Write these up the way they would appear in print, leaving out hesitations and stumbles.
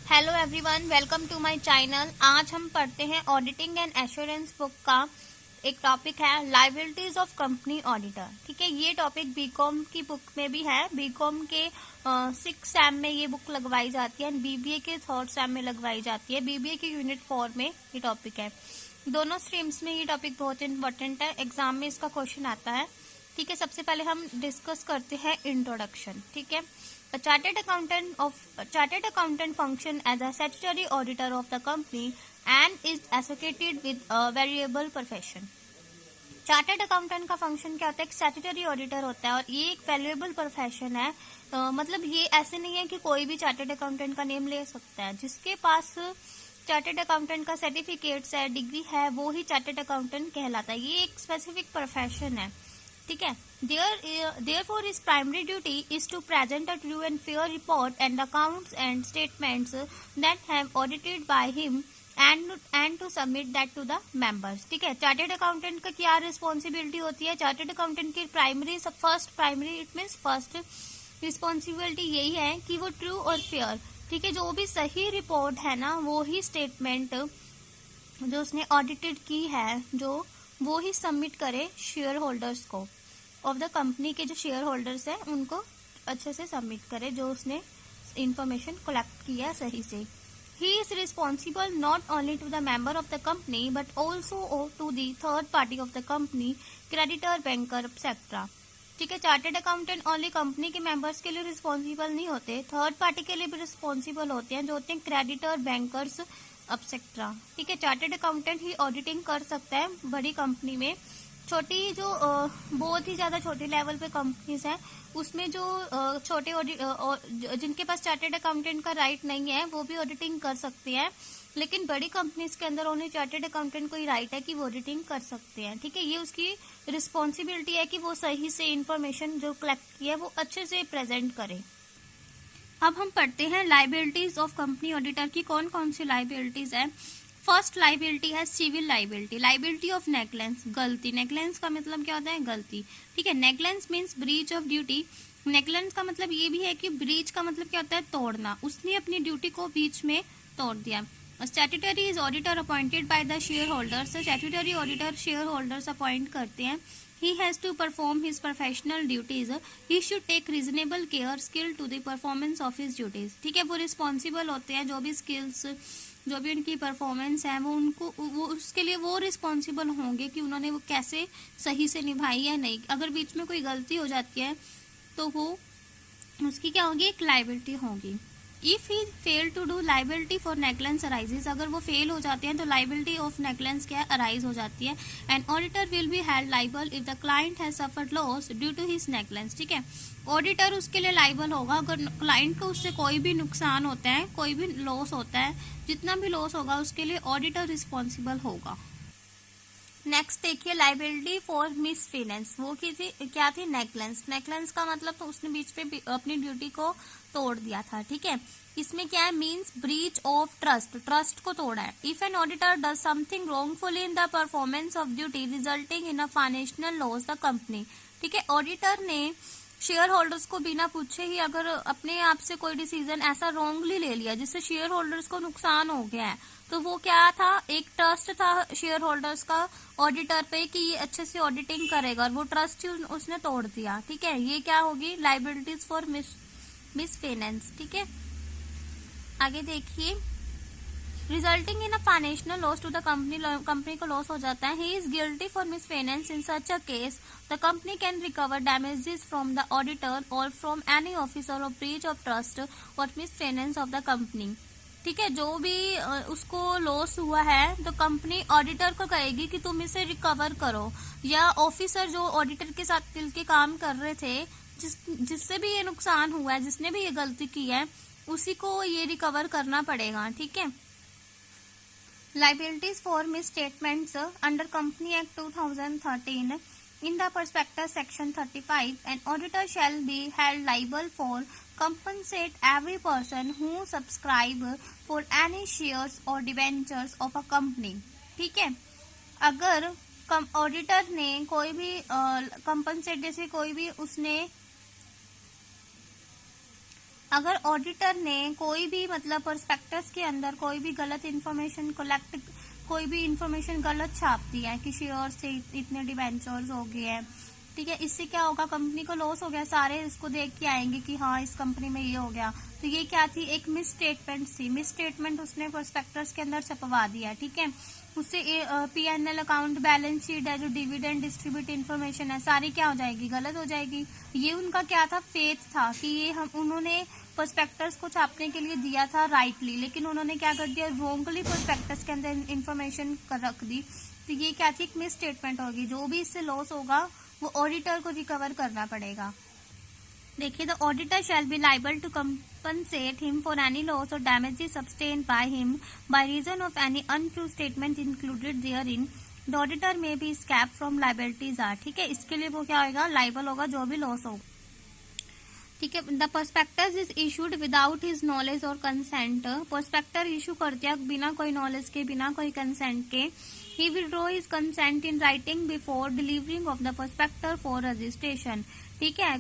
Hello everyone, welcome to my channel. आज हम पढ़ते हैं ऑडिटिंग एंड एश्योरेंस बुक का एक टॉपिक है लायबिलिटीज ऑफ कंपनी ऑडिटर। ठीक है, ये टॉपिक बीकॉम की बुक में भी है। बीकॉम के 6 सैम में ये बुक लगवाई जाती है एंड बीबीए के 3rd सैम में लगवाई जाती है। बीबीए के यूनिट 4 में ये टॉपिक है। दोनों स्ट्रीम्स में ये टॉपिक बहुत इंपॉर्टेंट है, एग्जाम में इसका क्वेश्चन आता है। ठीक है, सबसे पहले हम डिस्कस करते हैं इंट्रोडक्शन। ठीक है, A chartered accountant function as a statutory auditor of the company and is associated with a variable profession. Chartered accountant का फंक्शन क्या होता है? एक स्टैट्यूटरी ऑडिटर होता है और ये एक वैल्यूएबल प्रोफेशन है। मतलब ये ऐसे नहीं है कि कोई भी चार्टर्ड अकाउंटेंट का नेम ले सकता है। जिसके पास चार्टर्ड अकाउंटेंट का सर्टिफिकेट्स है, डिग्री है, वो ही चार्टर्ड अकाउंटेंट कहलाता है। ये एक स्पेसिफिक प्रोफेशन है। ठीक है, therefore his primary duty is to present a true and fair report and accounts and statements that have audited by him and to submit that to the members. ठीक है, chartered accountant का क्या responsibility होती है? Chartered accountant की primary it means first responsibility यही है कि वो ट्रू और फेयर, ठीक है, जो भी सही रिपोर्ट है ना, वो ही स्टेटमेंट जो उसने ऑडिटेड की है वो ही सबमिट करे शेयर होल्डर्स को ऑफ द कंपनी के जो शेयर होल्डर्स हैं उनको अच्छे से सबमिट करे, जो उसने इंफॉर्मेशन कलेक्ट किया सही से। He is responsible not only to the member of the company but also to the third party of the company, creditor, banker etcetera. ठीक है, चार्टर्ड अकाउंटेंट ओनली कंपनी के मेंबर्स के लिए रिस्पॉन्सिबल नहीं होते, थर्ड पार्टी के लिए भी रिस्पॉन्सिबल होते हैं, जो होते हैं क्रेडिटर, बैंकर्स एक्सेट्रा। ठीक है, चार्टर्ड अकाउंटेंट ही ऑडिटिंग कर सकता है बड़ी कंपनी में। छोटी जो बहुत ही ज्यादा छोटी लेवल पे कंपनीज है उसमें जो छोटे जिनके पास चार्टर्ड अकाउंटेंट का राइट नहीं है वो भी ऑडिटिंग कर सकते हैं, लेकिन बड़ी कंपनीज के अंदर ओनली चार्टर्ड अकाउंटेंट को ही राइट है कि वो ऑडिटिंग कर सकते हैं। ठीक है, ये उसकी रिस्पॉन्सिबिलिटी है कि वो सही से इंफॉर्मेशन जो कलेक्ट की है वो अच्छे से प्रेजेंट करे। अब हम पढ़ते हैं लाइबिलिटीज ऑफ कंपनी ऑडिटर की कौन कौन सी लाइबिलिटीज है। फर्स्ट लाइबिलिटी है सिविल लाइबिलिटी। लाइबिलिटी ऑफ नेग्लेंस, गलती। नेग्लेंस का मतलब क्या होता है? गलती। ठीक है, नेग्लेंस मीन्स ब्रीच ऑफ ड्यूटी। नेग्लेंस का मतलब ये भी है कि ब्रीच का मतलब क्या होता है? तोड़ना। उसने अपनी ड्यूटी को बीच में तोड़ दिया। Statutory is auditor appointed by the shareholders. Statutory auditor shareholders appoint करते हैं। He has to perform his professional duties. He should take reasonable care, skill to the performance of his duties. ठीक है, वो responsible होते हैं, जो भी skills, जो भी उनकी परफॉर्मेंस है वो उसके लिए वो रिस्पॉन्सिबल होंगे कि उन्होंने वो कैसे सही से निभाई है नहीं। अगर बीच में कोई गलती हो जाती है तो वो उसकी क्या होगी? एक लाइबिलिटी होगी। If he fail to do, liability for negligence arises. अगर वो फेल हो जाते हैं तो लाइबिलिटी ऑफ नेग्लेंस क्या अराइज हो जाती है। And auditor will be held liable if the client has suffered loss due to his negligence. ठीक है, ऑडिटर उसके लिए लाइबल होगा अगर क्लाइंट को उससे कोई भी नुकसान होता है, कोई भी लॉस होता है, जितना भी लॉस होगा उसके लिए ऑडिटर रिस्पॉन्सिबल होगा। नेक्स्ट देखिए लाइबिलिटी फॉर मिसफिनेंस। वो क्या थी? नेग्लेंस। नेग्लेंस का मतलब तो उसने बीच पे अपनी ड्यूटी को तोड़ दिया था। ठीक है, इसमें क्या है? Means breach of trust, trust को तोड़ा है। If an auditor does something wrongfully in the performance of duty resulting in a financial loss the company. ठीक है, ऑडिटर ने शेयर होल्डर्स को बिना पूछे ही अगर अपने आप से कोई डिसीजन ऐसा रॉन्गली ले लिया जिससे शेयर होल्डर्स को नुकसान हो गया है, तो वो क्या था? एक ट्रस्ट था शेयर होल्डर्स का ऑडिटर पे कि ये अच्छे से ऑडिटिंग करेगा, और वो ट्रस्ट ही उसने तोड़ दिया। ठीक है, ये क्या होगी? Liabilities for misfinance. ठीक है, आगे देखिए, resulting in a financial loss to the company, company को लॉस हो जाता है। He is guilty for misfinance in such a case the company can recover damages from the auditor or from any officer of breach of trust or misfinance of the company. ठीक है, जो भी उसको loss हुआ है तो company auditor को कहेगी कि तुम इसे रिकवर करो, या ऑफिसर जो ऑडिटर के साथ मिलकर काम कर रहे थे जिससे भी ये नुकसान हुआ है, जिसने भी ये गलती की है, उसी को ये रिकवर करना पड़ेगा। ठीक है, liabilities for misstatements under Company Act 2013 in the prospectus section 35, an auditor shall be held liable for compensate every person who subscribe for any shares or debentures of a company. ठीक है, अगर auditor ने कोई भी compensate जैसे कोई भी उसने अगर ऑडिटर ने कोई भी मतलब प्रोस्पेक्टस के अंदर कोई भी गलत इन्फॉर्मेशन कलेक्ट, कोई भी इन्फॉर्मेशन गलत छाप दिया है कि शेयर से इतने डिबेंचर्स हो गए हैं, ठीक है, इससे क्या होगा, कंपनी को लॉस हो गया, सारे इसको देख के आएंगे कि हाँ इस कंपनी में ये हो गया। तो ये क्या थी, एक मिस स्टेटमेंट थी, मिस स्टेटमेंट उसने प्रोस्पेक्टस के अंदर छपवा दिया, ठीक है। उससे P&L अकाउंट, बैलेंस शीट है, जो डिविडेंड डिस्ट्रीब्यूट इन्फॉर्मेशन है, सारी क्या हो जाएगी, गलत हो जाएगी। ये उनका क्या था, फेथ था कि ये उन्होंने प्रोस्पेक्टस को छापने के लिए दिया था राइटली, लेकिन उन्होंने क्या कर दिया, रोंगली प्रोस्पेक्टस के अंदर इन्फॉर्मेशन रख दी। तो ये क्या थी, एक मिस स्टेटमेंट होगी। जो भी इससे लॉस होगा वो ऑडिटर को रिकवर करना पड़ेगा। देखिए, the auditor shall be liable to compensate him for any loss or damages sustained by him by reason of any untrue statement included therein. The auditor may be escaped from liabilities are, ठीक है, इसके लिए वो क्या होगा, liable होगा जो भी लॉस हो, ठीक है। The prospectus is issued without his knowledge और कंसेंट, प्रोस्पेक्टर इशू कर दिया बिना कोई नॉलेज के, बिना कोई कंसेंट के। He withdraw his consent in writing before delivering of the prospector for registration, ठीक है।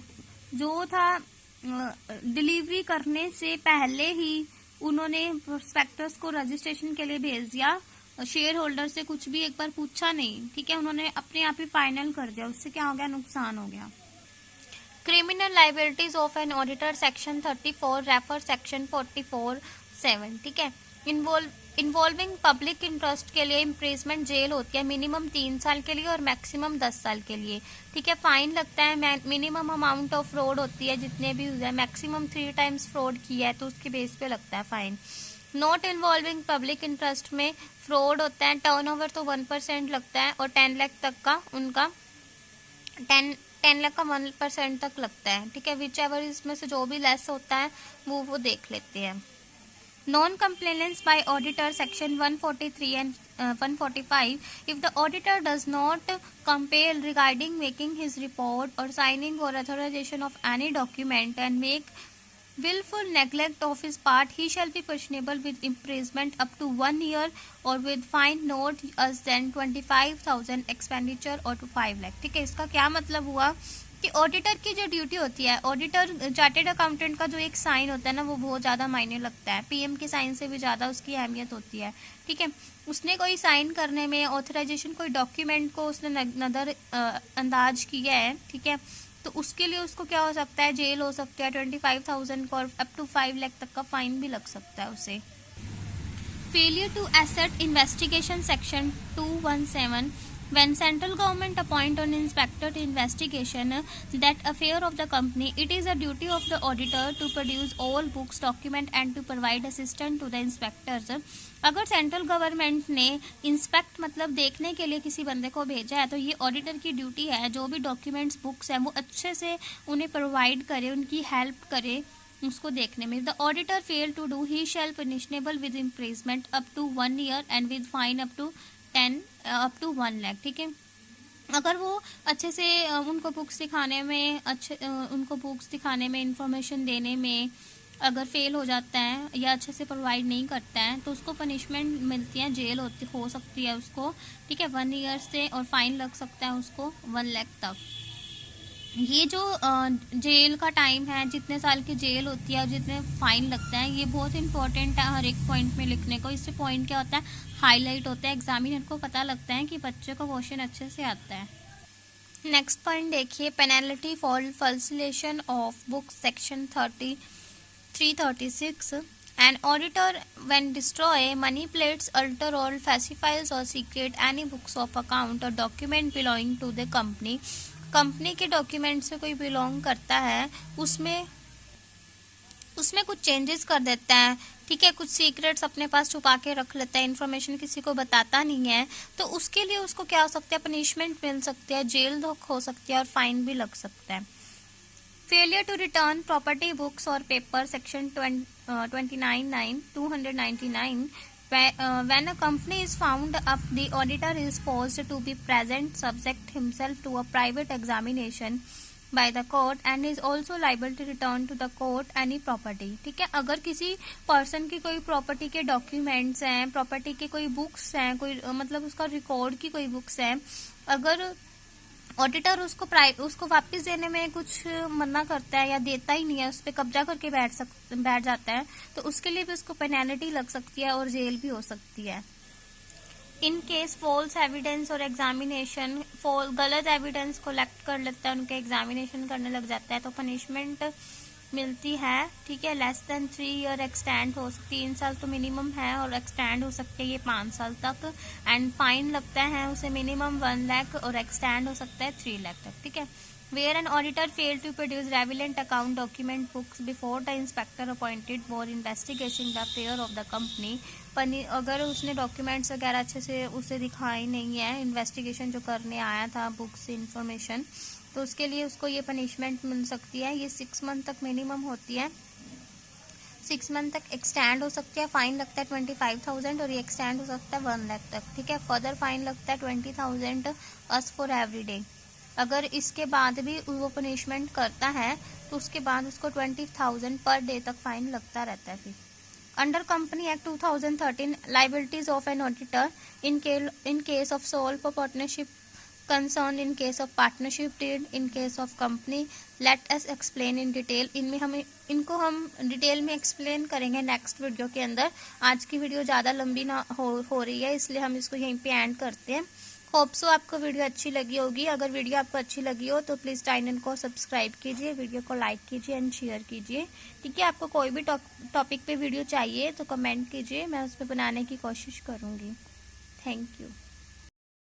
जो था डिलीवरी करने से पहले ही उन्होंने प्रोस्पेक्टस को रजिस्ट्रेशन के लिए भेज दिया, शेयर होल्डर से कुछ भी एक बार पूछा नहीं, ठीक है, उन्होंने अपने आप ही फाइनल कर दिया, उससे क्या हो गया, नुकसान हो गया। Criminal liabilities of an auditor section 34 refer section 44(7), ठीक है। इन्वॉल्विंग पब्लिक इंटरेस्ट के लिए इम्प्रिजमेंट जेल होती है मिनिमम 3 साल के लिए और मैक्सिमम 10 साल के लिए, ठीक है। फाइन लगता है, मिनिमम अमाउंट ऑफ फ्रॉड होती है जितने भी हुए, मैक्सिमम 3 टाइम्स फ्रॉड किया है तो उसके बेस पे लगता है fine. Not involving public interest में फ्रॉड होता है, टर्नओवर तो 1% लगता है और 10 लाख तक का उनका 10 लाख का 1% तक लगता है, ठीक है। विच एवर इसमें से जो भी लेस होता है वो देख लेते हैं। Non compliance by auditor section 143 and 145, if the auditor does not compel regarding making his report or signing or authorization of any document and make willful neglect of his part, he shall be punishable with imprisonment up to 1 year or with fine not less than 25,000 expenditure or to 5 lakh, ठीक है। इसका क्या मतलब हुआ कि auditor की जो duty होती है, ऑडिटर चार्टेड अकाउंटेंट का जो एक साइन होता है ना, वो बहुत ज़्यादा मायने लगता है, पीएम के साइन से भी ज़्यादा उसकी अहमियत होती है, ठीक है। उसने कोई साइन करने में, ऑथराइजेशन कोई डॉक्यूमेंट को उसने नजर अंदाज किया है, ठीक है, तो उसके लिए उसको क्या हो सकता है, जेल हो सकता है 25,000 को और अप टू 5 लाख तक का फाइन भी लग सकता है उसे। Failure to assist investigation section 217, when central government appoint an inspector to investigation that affair of the company, it is a duty of the auditor to produce all books, document and to provide assistance to the inspectors. अगर central government ने inspect मतलब देखने के लिए किसी बंदे को भेजा है तो ये ऑडिटर की ड्यूटी है, जो भी डॉक्यूमेंट्स, बुक्स हैं वो अच्छे से उन्हें प्रोवाइड करे, उनकी हेल्प करे उसको देखने में। The auditor fail to do, he shall punishable with imprisonment up to 1 year and with fine up to 1 lakh, ठीक है। अगर वो अच्छे से उनको बुक्स दिखाने में, उनको बुक्स दिखाने में, इंफॉर्मेशन देने में अगर फेल हो जाता है या अच्छे से प्रोवाइड नहीं करता है तो उसको पनिशमेंट मिलती है, जेल हो सकती है उसको, ठीक है, 1 ईयर से, और फाइन लग सकता है उसको 1 लाख तक। ये जो जेल का टाइम है, जितने साल की जेल होती है और जितने फाइन लगता है, ये बहुत इंपॉर्टेंट है हर एक पॉइंट में लिखने को। इससे पॉइंट क्या होता है, हाईलाइट होता है, एग्जामिनर को पता लगता है कि बच्चे को क्वेश्चन अच्छे से आता है। नेक्स्ट पॉइंट देखिए, penalty for falsification of book section 336। An auditor, when destroy, manipulates, alter or falsifies or secret any books of account or document belonging to the company, company के डॉक्यूमेंट से कोई belong करता है, उसमें कुछ changes कर देता है, ठीक है, कुछ सीक्रेट्स अपने पास छुपा के रख लेता है, इन्फॉर्मेशन किसी को बताता नहीं है, तो उसके लिए उसको क्या हो सकता है, पनिशमेंट मिल सकती है, जेल हो सकती है और फाइन भी लग सकता है। Failure to return property, books और paper section 299 when a company is found up, the auditor is forced to be present, subject himself to a private examination by the court and is also liable to return to the court any property, ठीक है। अगर किसी person की कोई property के documents हैं, property के कोई बुक्स हैं, कोई मतलब उसका रिकॉर्ड की कोई बुक्स हैं, अगर ऑडिटर उसको वापस देने में कुछ मना करता है या देता ही नहीं है, उस पर कब्जा करके बैठ जाता है, तो उसके लिए भी उसको पेनल्टी लग सकती है और जेल भी हो सकती है। इन केस फॉल्स एविडेंस और एग्जामिनेशन, गलत एविडेंस कलेक्ट कर लेता है, उनका एग्जामिनेशन करने लग जाता है, तो पनिशमेंट मिलती है। ठीक है, लेस देन 3 ईयर एक्सटेंड हो, 3 साल तो मिनिमम है और एक्सटेंड हो सकते हैं ये 5 साल तक। एंड फाइन लगता है उसे मिनिमम 1 लाख और एक्सटेंड हो सकता है 3 लाख तक। ठीक है, where an auditor fail to produce relevant account document books before the inspector appointed for investigation the affair of the company, अगर उसने डॉक्यूमेंट्स वगैरह अच्छे से उसे दिखाई नहीं है, इन्वेस्टिगेशन जो करने आया था बुक्स इंफॉर्मेशन, तो उसके लिए उसको ये पनिशमेंट मिल सकती है। ये 6 मंथ तक मिनिमम होती है, 6 मंथ तक एक्सटेंड हो सकती है। फाइन लगता है 25,000 और ये एक्सटेंड हो सकता है 1 लाख तक। ठीक है, फर्दर फाइन लगता है 20,000 अस फॉर एवरी डे। अगर इसके बाद भी वो पनिशमेंट करता है तो उसके बाद उसको 20,000 पर डे तक फाइन लगता रहता है। फिर under company act 2013, liabilities of an auditor in case of sole partnership concerned in case of partnership deed, in case of company, let us explain in detail। इनको हम डिटेल में explain करेंगे next video के अंदर। आज की video ज़्यादा लंबी ना हो रही है, इसलिए हम इसको यहीं पे एंड करते हैं। होप सो आपको वीडियो अच्छी लगी होगी। अगर वीडियो आपको अच्छी लगी हो तो प्लीज़ चैनल को सब्सक्राइब कीजिए, वीडियो को लाइक कीजिए एंड शेयर कीजिए। ठीक है, आपको कोई भी टॉपिक पे वीडियो चाहिए तो कमेंट कीजिए, मैं उस पर बनाने की कोशिश करूँगी। Thank you.